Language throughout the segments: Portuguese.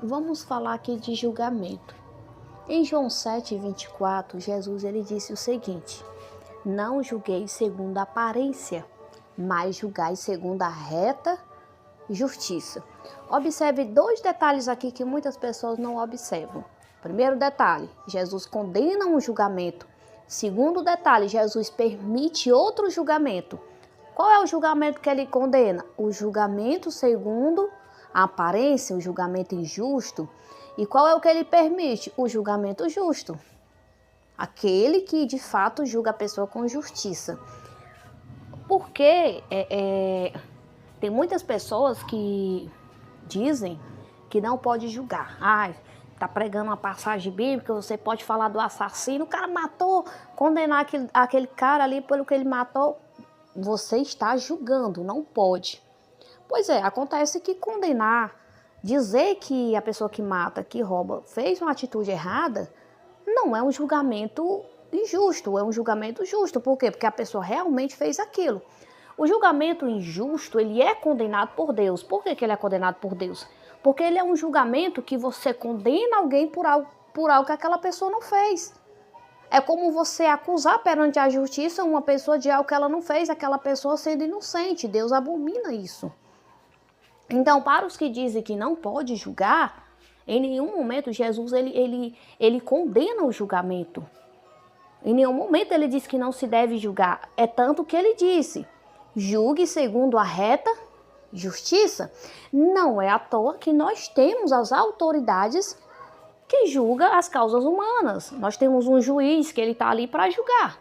Vamos falar aqui de julgamento. Em João 7:24, Jesus ele disse o seguinte: não julgueis segundo a aparência, mas julgai segundo a reta justiça. Observe dois detalhes aqui que muitas pessoas não observam. Primeiro detalhe, Jesus condena um julgamento. Segundo detalhe, Jesus permite outro julgamento. Qual é o julgamento que ele condena? O julgamento segundo a aparência, o julgamento injusto. E qual é o que ele permite? O julgamento justo. Aquele que de fato julga a pessoa com justiça. Porque tem muitas pessoas que dizem que não pode julgar. Tá pregando uma passagem bíblica, você pode falar do assassino, o cara matou, condenar aquele cara ali pelo que ele matou. Você está julgando, não pode. Pois é, acontece que condenar, dizer que a pessoa que mata, que rouba, fez uma atitude errada, não é um julgamento injusto, é um julgamento justo. Por quê? Porque a pessoa realmente fez aquilo. O julgamento injusto, ele é condenado por Deus. Por que ele é condenado por Deus? Porque ele é um julgamento que você condena alguém por algo que aquela pessoa não fez. É como você acusar perante a justiça uma pessoa de algo que ela não fez, aquela pessoa sendo inocente. Deus abomina isso. Então, para os que dizem que não pode julgar, em nenhum momento Jesus ele condena o julgamento. Em nenhum momento ele diz que não se deve julgar. É tanto que ele disse: julgue segundo a reta justiça. Não é à toa que nós temos as autoridades que julgam as causas humanas. Nós temos um juiz que ele está ali para julgar,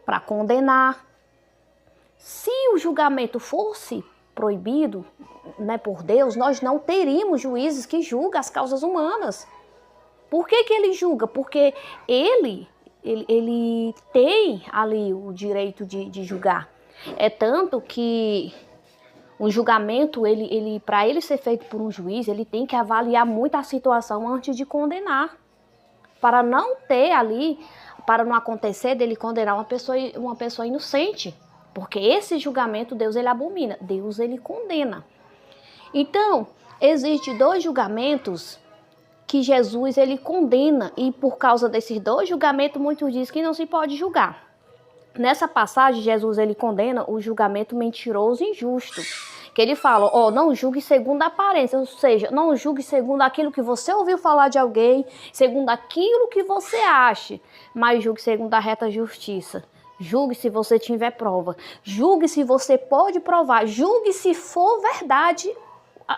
para condenar. Se o julgamento fosse proibido, né, por Deus, nós não teríamos juízes que julgam as causas humanas. Por que ele julga? Porque ele tem ali o direito de julgar. É tanto que o julgamento, para ele ser feito por um juiz, ele tem que avaliar muito a situação antes de condenar. Para não ter ali, para não acontecer dele condenar uma pessoa inocente. Porque esse julgamento Deus ele abomina, Deus ele condena. Então, existem dois julgamentos que Jesus ele condena, e por causa desses dois julgamentos, muitos dizem que não se pode julgar. Nessa passagem, Jesus ele condena o julgamento mentiroso e injusto, que ele fala, não julgue segundo a aparência, ou seja, não julgue segundo aquilo que você ouviu falar de alguém, segundo aquilo que você acha, mas julgue segundo a reta justiça. Julgue se você tiver prova, julgue se você pode provar, julgue se for verdade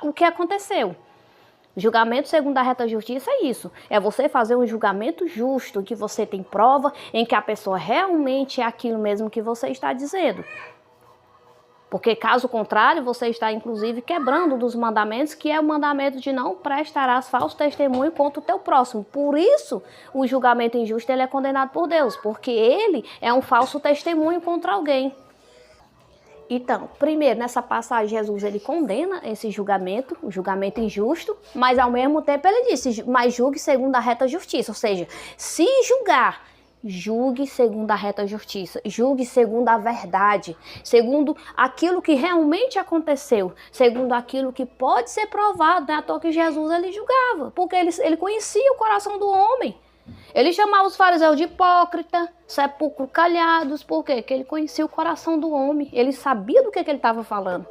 o que aconteceu. Julgamento segundo a reta justiça é isso. É você fazer um julgamento justo, que você tem prova, em que a pessoa realmente é aquilo mesmo que você está dizendo. Porque caso contrário, você está inclusive quebrando dos mandamentos, que é o mandamento de não prestarás falso testemunho contra o teu próximo. Por isso, o julgamento injusto ele é condenado por Deus, porque ele é um falso testemunho contra alguém. Então, primeiro, nessa passagem, Jesus ele condena esse julgamento, o julgamento injusto, mas ao mesmo tempo ele disse, mas julgue segundo a reta justiça, ou seja, se julgar, julgue segundo a reta justiça, julgue segundo a verdade, segundo aquilo que realmente aconteceu, segundo aquilo que pode ser provado, né? À toa que Jesus ele julgava, porque ele conhecia o coração do homem. Ele chamava os fariseus de hipócrita, sepulcro calhados, por quê? Porque ele conhecia o coração do homem, ele sabia do que ele estava falando,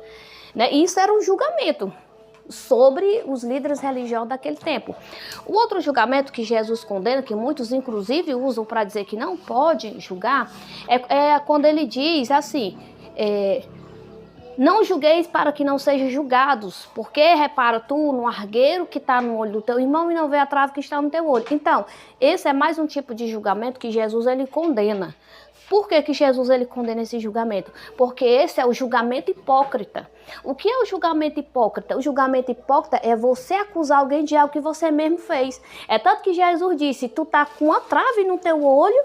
né? E isso era um julgamento sobre os líderes religiosos daquele tempo. O outro julgamento que Jesus condena, que muitos inclusive usam para dizer que não pode julgar, é quando ele diz assim, não julgueis para que não sejam julgados, porque repara tu no argueiro que está no olho do teu irmão e não vê a trave que está no teu olho. Então, esse é mais um tipo de julgamento que Jesus ele condena. Por que Jesus ele condena esse julgamento? Porque esse é o julgamento hipócrita. O que é o julgamento hipócrita? O julgamento hipócrita é você acusar alguém de algo que você mesmo fez. É tanto que Jesus disse, tu tá com a trave no teu olho,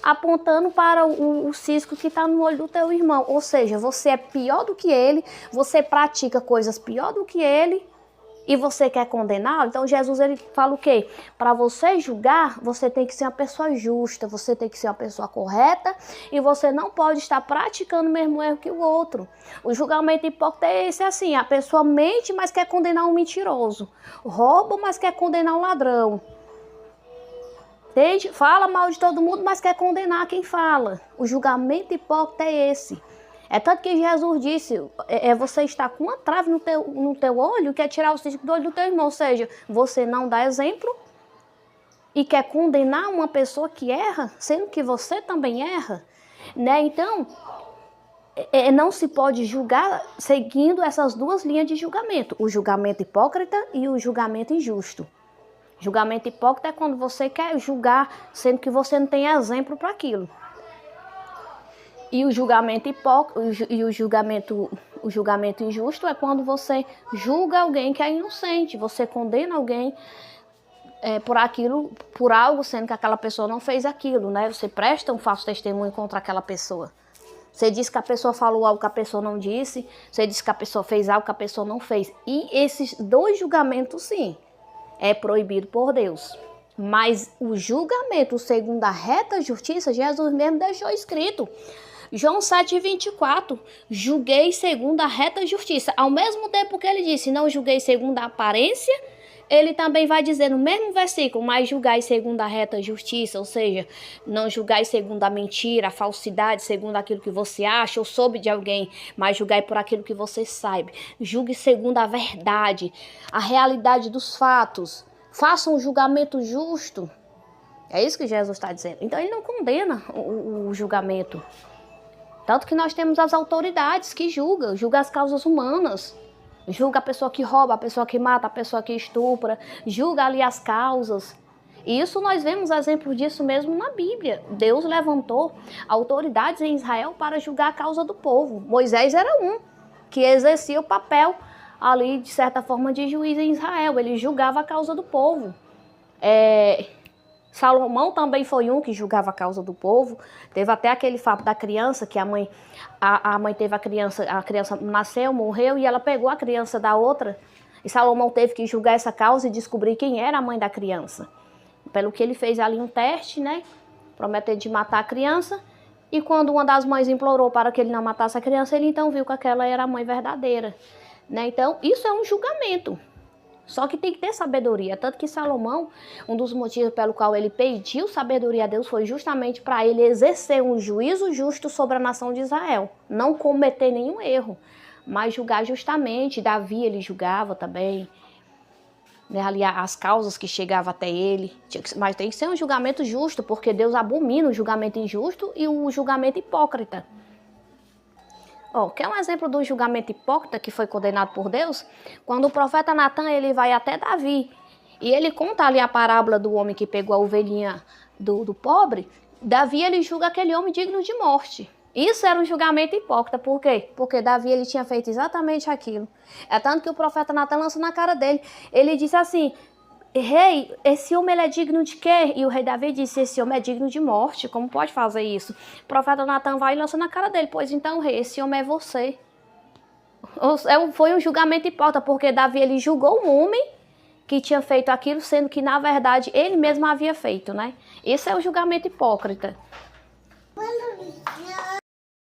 apontando para o cisco que está no olho do teu irmão. Ou seja, você é pior do que ele, você pratica coisas pior do que ele, e você quer condená-lo, então Jesus ele fala o quê? Para você julgar, você tem que ser uma pessoa justa, você tem que ser uma pessoa correta e você não pode estar praticando o mesmo erro que o outro. O julgamento hipócrita é esse assim, a pessoa mente, mas quer condenar um mentiroso, rouba, mas quer condenar um ladrão. Entende? Fala mal de todo mundo, mas quer condenar quem fala. O julgamento hipócrita é esse. É tanto que Jesus disse, você está com uma trave no teu olho, quer tirar o cisco do olho do teu irmão. Ou seja, você não dá exemplo e quer condenar uma pessoa que erra, sendo que você também erra. Né? Então, não se pode julgar seguindo essas duas linhas de julgamento. O julgamento hipócrita e o julgamento injusto. Julgamento hipócrita é quando você quer julgar, sendo que você não tem exemplo para aquilo. E o julgamento o julgamento injusto é quando você julga alguém que é inocente, você condena alguém por algo, sendo que aquela pessoa não fez aquilo, né? Você presta um falso testemunho contra aquela pessoa. Você diz que a pessoa falou algo que a pessoa não disse, você diz que a pessoa fez algo que a pessoa não fez. E esses dois julgamentos, sim, é proibido por Deus. Mas o julgamento segundo a reta justiça, Jesus mesmo deixou escrito. João 7,24, julguei segundo a reta justiça. Ao mesmo tempo que ele disse, não julguei segundo a aparência, ele também vai dizer no mesmo versículo, mas julgai segundo a reta justiça, ou seja, não julgai segundo a mentira, a falsidade, segundo aquilo que você acha ou soube de alguém, mas julgai por aquilo que você sabe. Julgue segundo a verdade, a realidade dos fatos. Faça um julgamento justo. É isso que Jesus está dizendo. Então ele não condena o julgamento. Tanto que nós temos as autoridades que julgam as causas humanas. Julga a pessoa que rouba, a pessoa que mata, a pessoa que estupra. Julga ali as causas. E isso nós vemos exemplos disso mesmo na Bíblia. Deus levantou autoridades em Israel para julgar a causa do povo. Moisés era um que exercia o papel ali, de certa forma, de juiz em Israel. Ele julgava a causa do povo. Salomão também foi um que julgava a causa do povo. Teve até aquele fato da criança, que a mãe teve a criança nasceu, morreu, e ela pegou a criança da outra. E Salomão teve que julgar essa causa e descobrir quem era a mãe da criança. Pelo que ele fez ali um teste, né? Prometendo de matar a criança. E quando uma das mães implorou para que ele não matasse a criança, ele então viu que aquela era a mãe verdadeira. Né? Então, isso é um julgamento. Só que tem que ter sabedoria. Tanto que Salomão, um dos motivos pelo qual ele pediu sabedoria a Deus foi justamente para ele exercer um juízo justo sobre a nação de Israel. Não cometer nenhum erro, mas julgar justamente. Davi ele julgava também, né, ali as causas que chegavam até ele. Mas tem que ser um julgamento justo, porque Deus abomina o julgamento injusto e o julgamento hipócrita. Quer um exemplo do julgamento hipócrita que foi condenado por Deus? Quando o profeta Natan ele vai até Davi e ele conta ali a parábola do homem que pegou a ovelhinha do pobre, Davi ele julga aquele homem digno de morte. Isso era um julgamento hipócrita. Por quê? Porque Davi ele tinha feito exatamente aquilo. É tanto que o profeta Natan lançou na cara dele. Ele disse assim: rei, esse homem ele é digno de quê? E o rei Davi disse: esse homem é digno de morte, como pode fazer isso? O profeta Natan vai e lança na cara dele: pois então, rei, esse homem é você. Foi um julgamento hipócrita, porque Davi ele julgou um homem que tinha feito aquilo, sendo que na verdade ele mesmo havia feito, né? Esse é o julgamento hipócrita.